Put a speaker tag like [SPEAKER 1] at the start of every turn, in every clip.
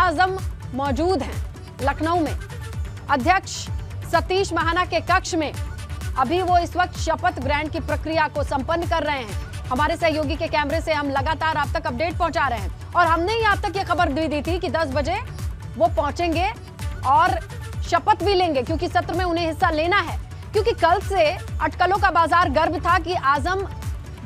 [SPEAKER 1] आजम मौजूद हैं लखनऊ में, अध्यक्ष सतीश महाना के कक्ष में। अभी वो इस वक्त शपथ ग्रहण की प्रक्रिया को संपन्न कर रहे हैं। हमारे सहयोगी के कैमरे से हम लगातार आप तक अपडेट पहुंचा रहे हैं और हमने ही आप तक ये खबर दी थी कि 10 बजे वो पहुंचेंगे और शपथ भी लेंगे, क्योंकि सत्र में उन्हें हिस्सा लेना है। क्योंकि कल से अटकलों का बाजार गर्म था कि आजम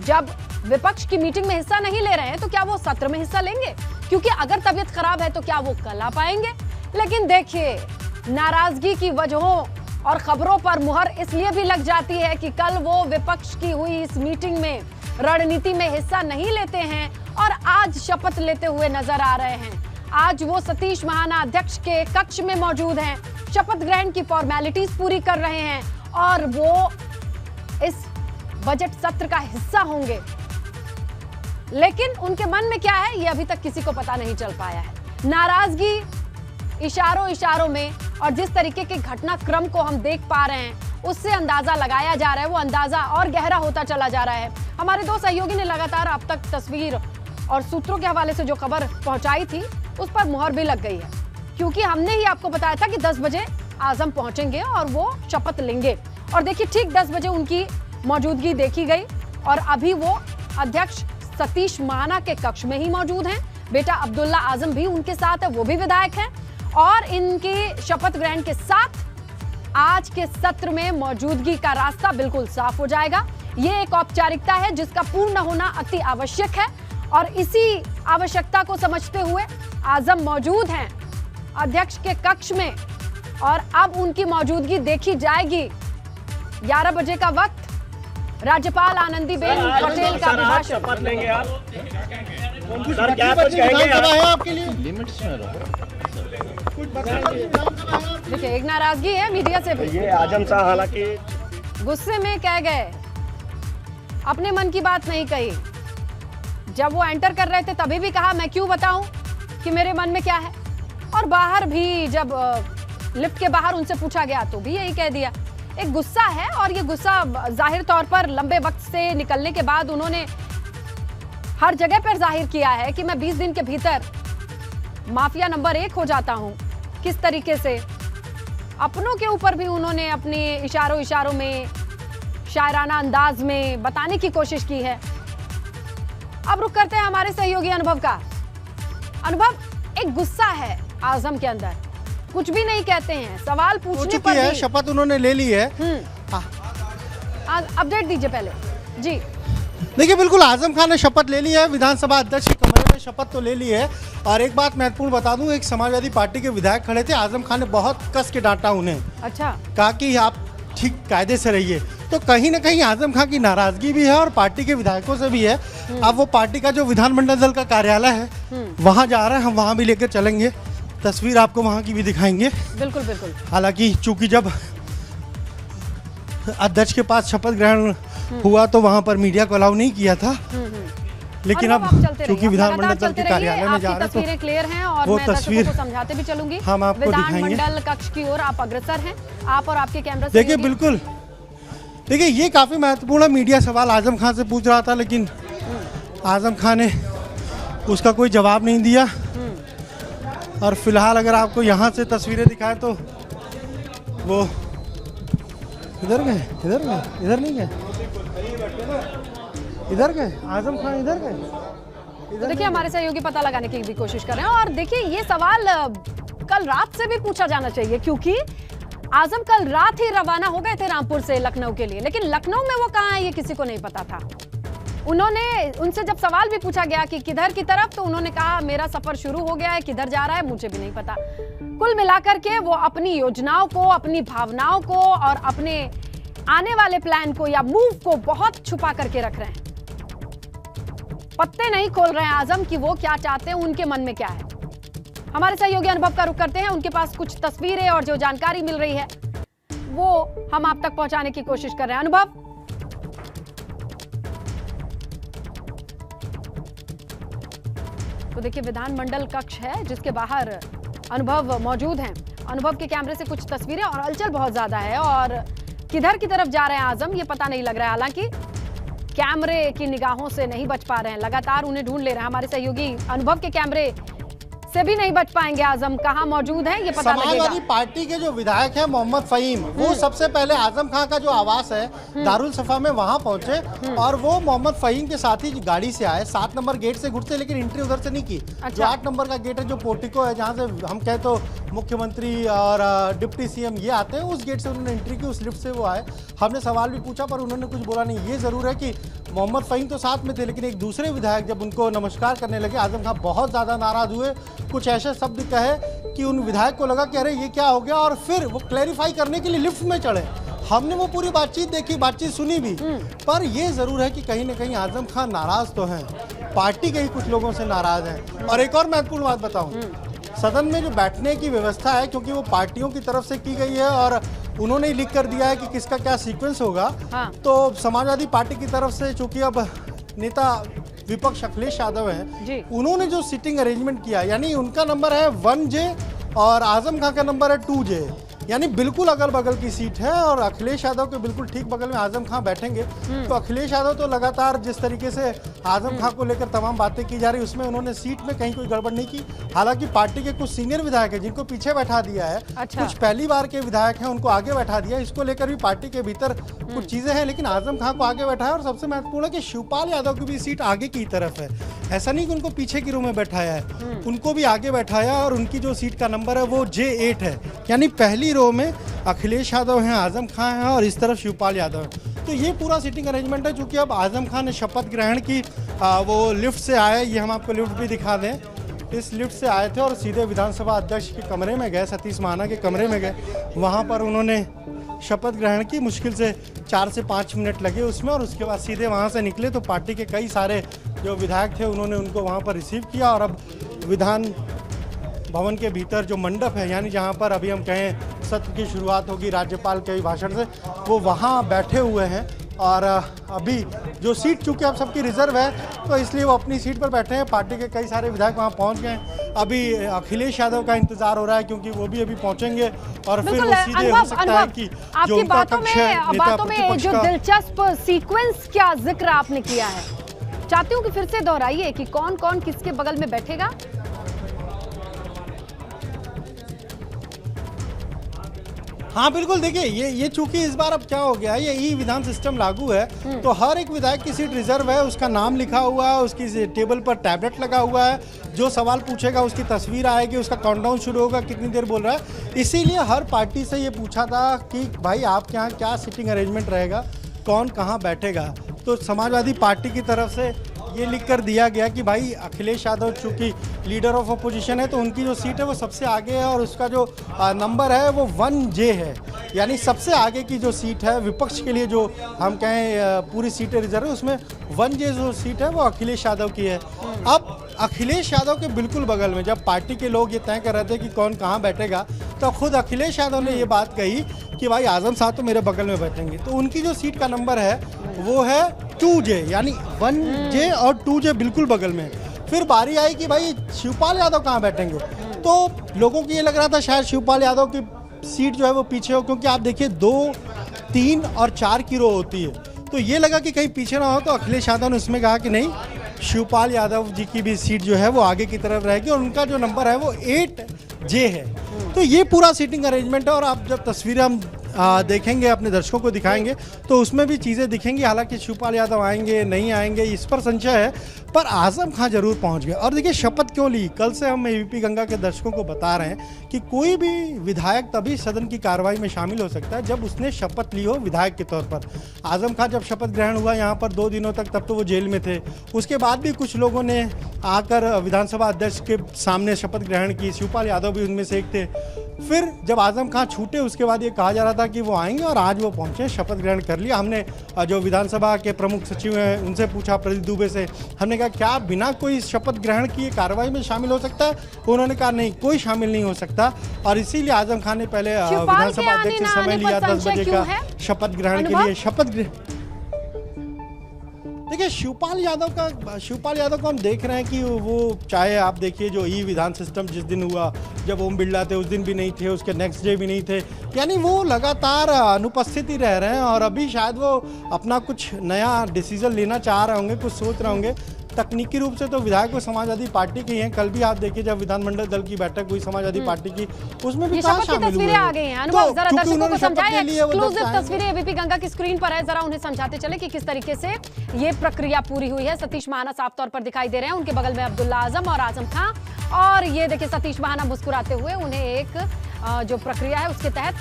[SPEAKER 1] जब विपक्ष की मीटिंग में हिस्सा नहीं ले रहे हैं तो क्या वो सत्र में हिस्सा लेंगे, क्योंकि अगर तबीयत खराब है तो क्या वो कल आ पाएंगे। लेकिन देखिए, नाराजगी की वजहों और खबरों पर मुहर इसलिए भी लग जाती है कि कल वो विपक्ष की हुई इस मीटिंग में रणनीति में हिस्सा नहीं लेते हैं और आज शपथ लेते हुए नजर आ रहे हैं। आज वो सतीश महाना अध्यक्ष के कक्ष में मौजूद हैं, शपथ ग्रहण की फॉर्मेलिटीज पूरी कर रहे हैं और वो इस बजट सत्र का हिस्सा होंगे। लेकिन उनके मन में क्या है ये अभी तक किसी को पता नहीं चल पाया है। नाराजगी इशारों में और जिस तरीके के घटनाक्रम को हम देख पा रहे हैं उससे अंदाजा लगाया जा रहा है, वो अंदाजा और गहरा होता चला जा रहा है। हमारे दो सहयोगी ने लगातार अब तक तस्वीर और सूत्रों के हवाले से जो खबर पहुंचाई थी उस पर मुहर भी लग गई है, क्योंकि हमने ही आपको बताया था कि 10 बजे आजम पहुंचेंगे और वो शपथ लेंगे। और देखिए, ठीक 10 बजे उनकी मौजूदगी देखी गई और अभी वो अध्यक्ष सतीश महाना के कक्ष में ही मौजूद हैं। बेटा अब्दुल्ला आजम भी उनके साथ है, वो भी विधायक हैं और इनके शपथ ग्रहण के साथ आज के सत्र में मौजूदगी का रास्ता बिल्कुल साफ हो जाएगा। ये एक औपचारिकता है जिसका पूर्ण होना अति आवश्यक है और इसी आवश्यकता को समझते हुए आजम मौजूद हैं अध्यक्ष के कक्ष में और अब उनकी मौजूदगी देखी जाएगी। 11 बजे का वक्त, राज्यपाल आनंदीबेन पटेल का अभिभाषण।
[SPEAKER 2] शपथ लेंगे आप?
[SPEAKER 3] सर क्या कुछ कहेंगे
[SPEAKER 4] आपके लिए?
[SPEAKER 3] लिमिट्स में रहो।
[SPEAKER 1] देखिए, एक नाराजगी है मीडिया से भी।
[SPEAKER 2] ये आजम शाह हालांकि
[SPEAKER 1] गुस्से में कह गए, अपने मन की बात नहीं कही। जब वो एंटर कर रहे थे तभी भी कहा मैं क्यों बताऊं कि मेरे मन में क्या है, और बाहर भी जब लिफ्ट के बाहर उनसे पूछा गया तो भी यही कह दिया। एक गुस्सा है और ये गुस्सा जाहिर तौर पर लंबे वक्त से निकलने के बाद उन्होंने हर जगह पर जाहिर किया है कि मैं 20 दिन के भीतर माफिया नंबर 1 हो जाता हूं। किस तरीके से अपनों के ऊपर भी उन्होंने अपने इशारों में शायराना अंदाज में बताने की कोशिश की है। अब रुक करते हैं हमारे सहयोगी अनुभव का। अनुभव, एक गुस्सा है आजम के अंदर, कुछ भी नहीं कहते हैं, सवाल पूछने पर भी।
[SPEAKER 4] शपथ उन्होंने ले ली है।
[SPEAKER 1] अपडेट दीजिए पहले जी।
[SPEAKER 4] देखिए, बिल्कुल आजम खान ने शपथ ले ली है, विधानसभा अध्यक्ष के कमरे में शपथ तो ले ली है। और एक बात महत्वपूर्ण बता दूं, एक समाजवादी पार्टी के विधायक खड़े थे, आजम खान ने बहुत कस के डांटा उन्हें।
[SPEAKER 1] अच्छा,
[SPEAKER 4] कहा कि आप ठीक कायदे से रहिए। तो कहीं ना कहीं आजम खान की नाराजगी भी है और पार्टी के विधायकों से भी है। अब वो पार्टी का जो विधानमंडल दल का कार्यालय है वहाँ जा रहे हैं, हम वहाँ भी लेकर चलेंगे, तस्वीर आपको वहाँ की भी दिखाएंगे।
[SPEAKER 1] बिल्कुल बिल्कुल।
[SPEAKER 4] हालांकि चूंकि जब अध्यक्ष के पास शपथ ग्रहण हुआ तो वहां पर मीडिया को अलाउ नहीं किया था, लेकिन अब चूंकि विधानमंडल दल के कार्यालय में जा रहे हैं तो
[SPEAKER 1] तस्वीरें क्लियर हैं और
[SPEAKER 4] वो
[SPEAKER 1] मैं
[SPEAKER 4] तस्वीर
[SPEAKER 1] को समझाते भी चलूंगी।
[SPEAKER 4] हम आपको दिखाएंगे।
[SPEAKER 1] विधानमंडल कक्ष की ओर आप अग्रसर हैं, आप और आपके कैमरा से
[SPEAKER 4] देखिए। बिल्कुल, देखिए ये काफी महत्वपूर्ण है। मीडिया सवाल आजम खान से पूछ रहा था, लेकिन आजम खान ने उसका कोई जवाब नहीं दिया। और फिलहाल अगर आपको यहाँ से तस्वीरें दिखाएं तो वो इधर गए, इधर नहीं गए, इधर गए, आजम खान इधर गए।
[SPEAKER 1] देखिए, हमारे सहयोगी पता लगाने की भी कोशिश कर रहे हैं। और देखिए, ये सवाल कल रात से भी पूछा जाना चाहिए, क्योंकि आजम कल रात ही रवाना हो गए थे रामपुर से लखनऊ के लिए, लेकिन लखनऊ में वो कहाँ है ये किसी को नहीं पता था। उनसे जब सवाल भी पूछा गया कि किधर की तरफ, तो उन्होंने कहा मेरा सफर शुरू हो गया है, किधर जा रहा है मुझे भी नहीं पता। कुल मिलाकर के वो अपनी योजनाओं को, अपनी भावनाओं को और अपने आने वाले प्लान को या मूव को बहुत छुपा करके रख रहे हैं। पत्ते नहीं खोल रहे हैं आजम कि वो क्या चाहते हैं, उनके मन में क्या है। हमारे सहयोगी अनुभव का रुख करते हैं, उनके पास कुछ तस्वीरें और जो जानकारी मिल रही है वो हम आप तक पहुंचाने की कोशिश कर रहे हैं। अनुभव, तो देखिए, विधानमंडल कक्ष है जिसके बाहर अनुभव मौजूद हैं। अनुभव के कैमरे से कुछ तस्वीरें और हलचल बहुत ज्यादा है और किधर की तरफ जा रहे हैं आजम ये पता नहीं लग रहा है। हालांकि कैमरे की निगाहों से नहीं बच पा रहे हैं, लगातार उन्हें ढूंढ ले रहे हैं। हमारे सहयोगी अनुभव के कैमरे से भी नहीं बच पाएंगे आजम। कहाँ मौजूद है ये पता लगेगा।
[SPEAKER 4] समाजवादी पार्टी के जो विधायक हैं मोहम्मद फहीम, वो सबसे पहले आजम खान का जो आवास है दारुल सफा में वहां पहुंचे और वो मोहम्मद फहीम के साथ ही गाड़ी से आए। 7 नंबर गेट से घुसते लेकिन एंट्री उधर से नहीं की। जो 8 नंबर का गेट है, जो पोर्टिको है, जहाँ से हम कहे तो मुख्यमंत्री और डिप्टी सीएम ये आते हैं, उस गेट से उन्होंने एंट्री की, उस लिफ्ट से वो आए। हमने सवाल भी पूछा पर उन्होंने कुछ बोला नहीं। ये जरूर है कि मोहम्मद फहीम तो साथ में थे लेकिन एक दूसरे विधायक जब उनको नमस्कार करने लगे, आजम खान बहुत ज़्यादा नाराज हुए, कुछ ऐसे शब्द कहे कि उन विधायक को लगा कि अरे ये क्या हो गया, और फिर वो क्लैरिफाई करने के लिए लिफ्ट में चढ़े। हमने वो पूरी बातचीत देखी, बातचीत सुनी भी, पर ये ज़रूर है कि कहीं ना कहीं आजम खान नाराज़ तो हैं, पार्टी के ही कुछ लोगों से नाराज़ हैं। और एक और महत्वपूर्ण बात बताऊँ, सदन में जो बैठने की व्यवस्था है, क्योंकि वो पार्टियों की तरफ से की गई है और उन्होंने ही लिख कर दिया है कि किसका क्या सीक्वेंस होगा। हाँ। तो समाजवादी पार्टी की तरफ से, चूंकि अब नेता विपक्ष अखिलेश यादव हैं, उन्होंने जो सीटिंग अरेंजमेंट किया, यानी उनका नंबर है 1J और आजम खान का नंबर है 2J, यानी बिल्कुल अगल बगल की सीट है और अखिलेश यादव के बिल्कुल ठीक बगल में आजम खान बैठेंगे। तो अखिलेश यादव तो लगातार जिस तरीके से आजम खान को लेकर तमाम बातें की जा रही, उसमें उन्होंने सीट में कहीं कोई गड़बड़ नहीं की। हालांकि पार्टी के कुछ सीनियर विधायक हैं जिनको पीछे बैठा दिया है, कुछ पहली बार के विधायक हैं उनको आगे बैठा दिया, इसको लेकर भी पार्टी के भीतर कुछ चीजें हैं, लेकिन आजम खान को आगे बैठाया। और सबसे महत्वपूर्ण है कि शिवपाल यादव की भी सीट आगे की तरफ है, ऐसा नहीं कि उनको पीछे की रो में बैठाया है, उनको भी आगे बैठाया और उनकी जो सीट का नंबर है वो J8 है, यानी पहली रो में अखिलेश यादव हैं, आजम खान हैं और इस तरफ शिवपाल यादव हैं। तो ये पूरा सीटिंग अरेंजमेंट है। चूंकि अब आजम खान ने शपथ ग्रहण की, वो लिफ्ट से आए, ये हम आपको लिफ्ट भी दिखा दें, इस लिफ्ट से आए थे और सीधे विधानसभा अध्यक्ष के कमरे में गए, सतीश महाना के कमरे में गए, वहाँ पर उन्होंने शपथ ग्रहण की। मुश्किल से 4 से 5 मिनट लगे उसमें और उसके बाद सीधे वहाँ से निकले। तो पार्टी के कई सारे जो विधायक थे उन्होंने उनको वहाँ पर रिसीव किया और अब विधान भवन के भीतर जो मंडप है, यानी जहाँ पर अभी हम कहें सत्र की शुरुआत होगी राज्यपाल के भाषण से, वो वहाँ बैठे हुए हैं। और अभी जो सीट चूँकि अब सबकी रिजर्व है तो इसलिए वो अपनी सीट पर बैठे हैं। पार्टी के कई सारे विधायक वहाँ पहुँच गए। अभी अखिलेश यादव का इंतजार हो रहा है क्योंकि वो भी अभी पहुँचेंगे और फिर वो सीधे हो सकता है कि जो उनका कक्ष है नेता प्रतिपक्ष का।
[SPEAKER 1] दिलचस्प सीक्वेंस क्या जिक्र आपने किया है, चाहती हूँ कि फिर से दोहराइए कि कौन कौन किसके बगल में बैठेगा।
[SPEAKER 4] हाँ बिल्कुल, देखिए ये चूंकि इस बार अब क्या हो गया है, ये ई विधान सिस्टम लागू है, तो हर एक विधायक की सीट रिजर्व है, उसका नाम लिखा हुआ है, उसकी टेबल पर टैबलेट लगा हुआ है, जो सवाल पूछेगा उसकी तस्वीर आएगी, उसका काउंटडाउन शुरू होगा कितनी देर बोल रहा है। इसीलिए हर पार्टी से ये पूछा था कि भाई आपके यहाँ क्या सीटिंग अरेंजमेंट रहेगा, कौन कहाँ बैठेगा। तो समाजवादी पार्टी की तरफ से ये लिख कर दिया गया कि भाई अखिलेश यादव चूँकि लीडर ऑफ अपोजिशन है तो उनकी जो सीट है वो सबसे आगे है और उसका जो नंबर है वो 1J है, यानी सबसे आगे की जो सीट है विपक्ष के लिए जो हम कहें पूरी सीटें रिजर्व है, उसमें 1J जो सीट है वो अखिलेश यादव की है। अब अखिलेश यादव के बिल्कुल बगल में जब पार्टी के लोग ये तय कर रहे थे कि कौन कहाँ बैठेगा, तो खुद अखिलेश यादव ने ये बात कही कि भाई आजम साहब तो मेरे बगल में बैठेंगे। तो उनकी जो सीट का नंबर है वो है 2J, यानी 1J और 2J बिल्कुल बगल में। फिर बारी आई कि भाई शिवपाल यादव कहाँ बैठेंगे, तो लोगों को ये लग रहा था शायद शिवपाल यादव की सीट जो है वो पीछे हो, क्योंकि आप देखिए 2, 3 और 4 की रो होती है, तो ये लगा कि कहीं पीछे ना हो। तो अखिलेश यादव ने उसमें कहा कि नहीं, शिवपाल यादव जी की भी सीट जो है वो आगे की तरफ रहेगी और उनका जो नंबर है वो 8J है। तो ये पूरा सीटिंग अरेंजमेंट है और आप जब तस्वीरें हम देखेंगे, अपने दर्शकों को दिखाएंगे तो उसमें भी चीज़ें दिखेंगी। हालांकि शिवपाल यादव आएंगे नहीं आएंगे इस पर संशय है, पर आजम खान जरूर पहुंच गए। और देखिए शपथ क्यों ली, कल से हम एबीपी गंगा के दर्शकों को बता रहे हैं कि कोई भी विधायक तभी सदन की कार्रवाई में शामिल हो सकता है जब उसने शपथ ली हो विधायक के तौर पर। आजम खान जब शपथ ग्रहण हुआ यहाँ पर 2 दिनों तक, तब तो वो जेल में थे, उसके बाद भी कुछ लोगों ने आकर विधानसभा अध्यक्ष के सामने शपथ ग्रहण की, शिवपाल यादव भी उनमें से एक थे। फिर जब आजम खान छूटे उसके बाद ये कहा जा रहा था कि वो आएंगे और आज वो पहुंचे, शपथ ग्रहण कर लिया। हमने जो विधानसभा के प्रमुख सचिव हैं उनसे पूछा, प्रदीप दुबे से, हमने कहा क्या बिना कोई शपथ ग्रहण किए कार्रवाई में शामिल हो सकता है? उन्होंने कहा नहीं, कोई शामिल नहीं हो सकता। और इसीलिए आजम खान ने पहले विधानसभा अध्यक्ष से समय लिया 10 बजे का शपथ ग्रहण के लिए। देखिए शिवपाल यादव को हम देख रहे हैं कि वो, चाहे आप देखिए जो ई विधान सिस्टम जिस दिन हुआ, जब ओम बिरला थे उस दिन भी नहीं थे, उसके नेक्स्ट डे भी नहीं थे, यानी वो लगातार अनुपस्थित ही रह रहे हैं। और अभी शायद वो अपना कुछ नया डिसीजन लेना चाह रहे होंगे, कुछ सोच रहे होंगे, तकनीकी रूप से तो विधायक को समाजवादी पार्टी के ही हैं। कल भी आप देखिए जब विधानमंडल दल की बैठक हुई समाजवादी पार्टी की, उसमें भी
[SPEAKER 1] ये
[SPEAKER 4] कहाँ
[SPEAKER 1] शपथ की
[SPEAKER 4] शामिल हुए
[SPEAKER 1] तस्वीरें आ गई हैं। अनुभव जरा
[SPEAKER 4] क्योंकि
[SPEAKER 1] दर्शकों को
[SPEAKER 4] उन्होंने शपथ
[SPEAKER 1] समझाएं,
[SPEAKER 4] ले ली है, वो जब
[SPEAKER 1] एक्सक्लूसिव
[SPEAKER 4] चाहेंगे।
[SPEAKER 1] तस्वीरें एबीपी गंगा की स्क्रीन पर है, जरा उन्हें समझाते चले कि किस तरीके से ये प्रक्रिया पूरी हुई है। सतीश महाना साफ तौर पर दिखाई दे रहे हैं, उनके बगल में अब्दुल्ला आजम और आजम खां, और ये देखिए सतीश महाना मुस्कुराते हुए उन्हें एक जो प्रक्रिया है उसके तहत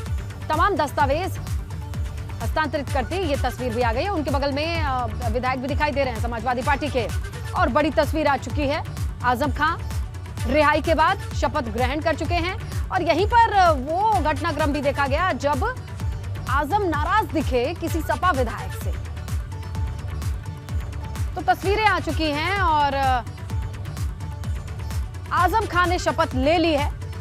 [SPEAKER 1] तमाम दस्तावेज हस्तांतरित करती ये तस्वीर भी आ गई है। उनके बगल में विधायक भी दिखाई दे रहे हैं समाजवादी पार्टी के, और बड़ी तस्वीर आ चुकी है। आजम खां रिहाई के बाद शपथ ग्रहण कर चुके हैं, और यहीं पर वो घटनाक्रम भी देखा गया जब आजम नाराज दिखे किसी सपा विधायक से। तो तस्वीरें आ चुकी हैं और आजम खान ने शपथ ले ली है।